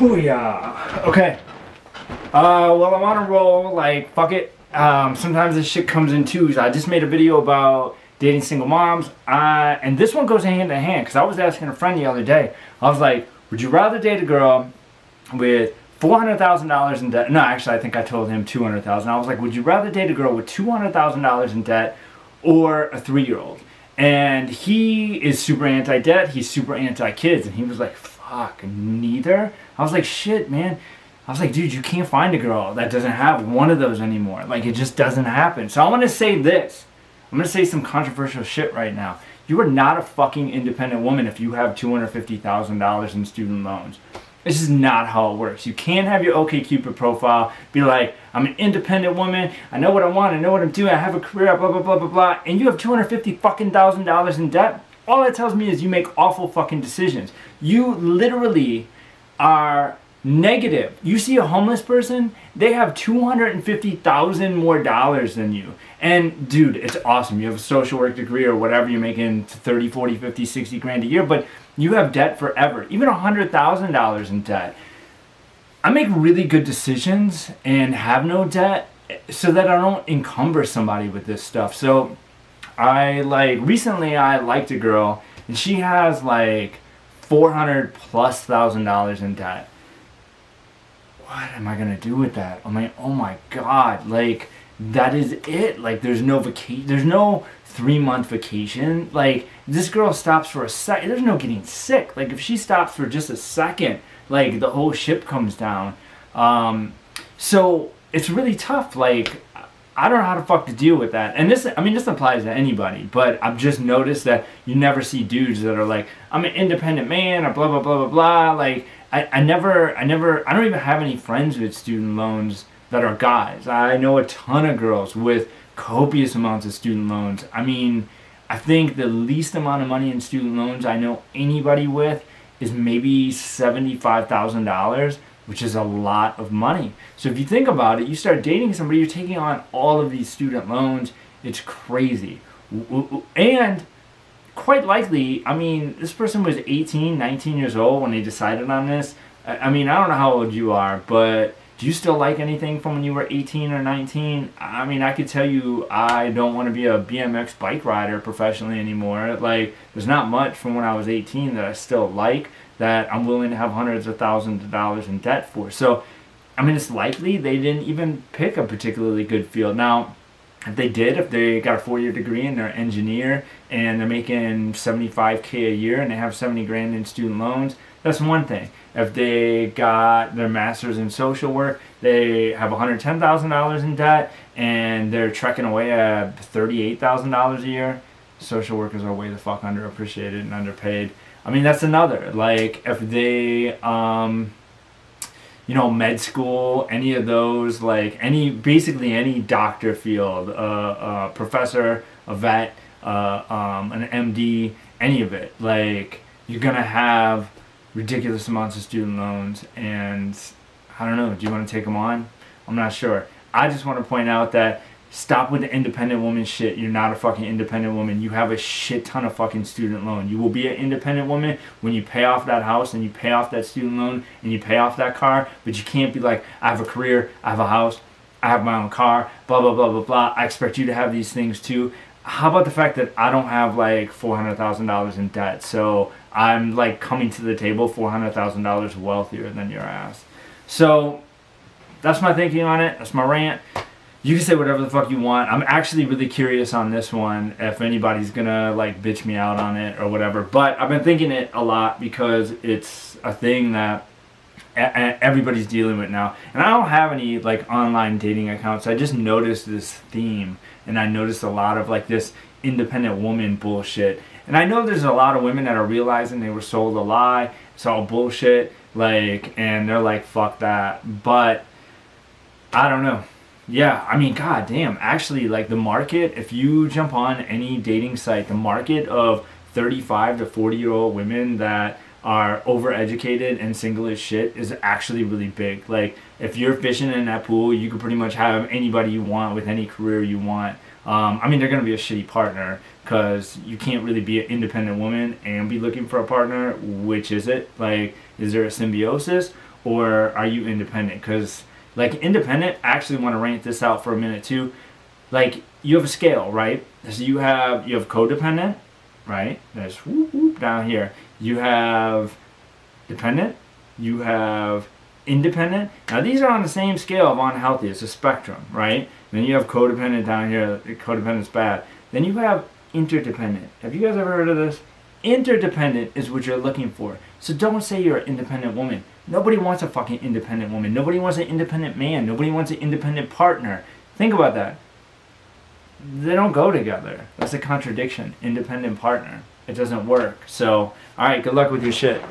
Booyah. Okay. Well, I'm on a roll. Like, fuck it. Sometimes this shit comes in twos. I just made a video about dating single moms. And this one goes hand in hand. Because I was asking a friend the other day. I was like, would you rather date a girl with $400,000 in debt? No, actually, I think I told him $200,000. I was like, would you rather date a girl with $200,000 in debt or a 3-year-old? And he is super anti-debt. He's super anti-kids. And he was like, fuck, neither. I was like, shit, man. I was like, dude, you can't find a girl that doesn't have one of those anymore. Like, it just doesn't happen. So I'm going to say this. I'm going to say some controversial shit right now. You are not a fucking independent woman if you have $250,000 in student loans. This is not how it works. You can't have your OkCupid profile be like, I'm an independent woman, I know what I want, I know what I'm doing, I have a career, blah, blah, blah, blah, blah, and you have $250,000 in debt. All that tells me is you make awful fucking decisions. You literally are negative. You see a homeless person, they have $250,000 more dollars than you. And dude, it's awesome. You have a social work degree or whatever, you're making 30, 40, 50, 60 grand a year, but you have debt forever. Even $100,000 in debt. I make really good decisions and have no debt so that I don't encumber somebody with this stuff. So recently I liked a girl and she has like $400,000+ in debt. What am I gonna do with that? I'm like, oh my god, like that is it. Like there's no vacation, there's no 3-month vacation. Like this girl stops for a second, there's no getting sick. Like if she stops for just a second, like the whole ship comes down. So it's really tough. Like I don't know how the fuck to deal with that. And this applies to anybody, but I've just noticed that you never see dudes that are like, I'm an independent man or blah blah blah blah blah. Like I don't even have any friends with student loans that are guys. I know a ton of girls with copious amounts of student loans. I mean, I think the least amount of money in student loans I know anybody with is maybe $75,000, which is a lot of money. So if you think about it, you start dating somebody, you're taking on all of these student loans. It's crazy. And quite likely, I mean, this person was 18, 19 years old when they decided on this. I mean, I don't know how old you are, but do you still like anything from when you were 18 or 19? I mean, I could tell you I don't want to be a BMX bike rider professionally anymore. Like, there's not much from when I was 18 that I still like, that I'm willing to have hundreds of thousands of dollars in debt for. So, I mean, it's likely they didn't even pick a particularly good field. Now, if they did, if they got a 4-year degree and they're an engineer and they're making $75K a year and they have 70 grand in student loans, that's one thing. If they got their master's in social work, they have $110,000 in debt and they're trekking away at $38,000 a year, social workers are way the fuck underappreciated and underpaid. I mean, that's another. Like, if they, med school, any of those, like basically any doctor field, a professor, a vet, an MD, any of it, like, you're gonna have ridiculous amounts of student loans. And I don't know, do you want to take them on? I'm not sure. I just want to point out that stop with the independent woman shit. You're not a fucking independent woman. You have a shit ton of fucking student loan. You will be an independent woman when you pay off that house and you pay off that student loan and you pay off that car. But you can't be like, I have a career, I have a house, I have my own car, blah, blah, blah, blah, blah. I expect you to have these things too. How about the fact that I don't have like $400,000 in debt? So I'm like coming to the table $400,000 wealthier than your ass. So that's my thinking on it. That's my rant. You can say whatever the fuck you want. I'm actually really curious on this one if anybody's gonna like bitch me out on it or whatever. But I've been thinking it a lot because it's a thing that everybody's dealing with now. And I don't have any like online dating accounts. I just noticed this theme, and I noticed a lot of like this independent woman bullshit. And I know there's a lot of women that are realizing they were sold a lie. It's all bullshit. Like, and they're like, fuck that. But I don't know. Yeah, I mean, god damn. Actually, like the market, if you jump on any dating site, the market of 35 to 40-year-old women that are overeducated and single as shit is actually really big. Like, if you're fishing in that pool, you can pretty much have anybody you want with any career you want. I mean, they're going to be a shitty partner because you can't really be an independent woman and be looking for a partner. Which is it? Like, is there a symbiosis? or are you independent? Because like independent, I actually want to rank this out for a minute too. Like you have a scale, right? So you have codependent, right? That's whoop, whoop, down here. You have dependent. You have independent. Now these are on the same scale of unhealthy. It's a spectrum, right? Then you have codependent down here. Codependent's bad. Then you have interdependent. Have you guys ever heard of this? Interdependent is what you're looking for. So don't say you're an independent woman. Nobody wants a fucking independent woman. Nobody wants an independent man. Nobody wants an independent partner. Think about that. They don't go together. That's a contradiction. Independent partner. It doesn't work. So, alright, good luck with your shit.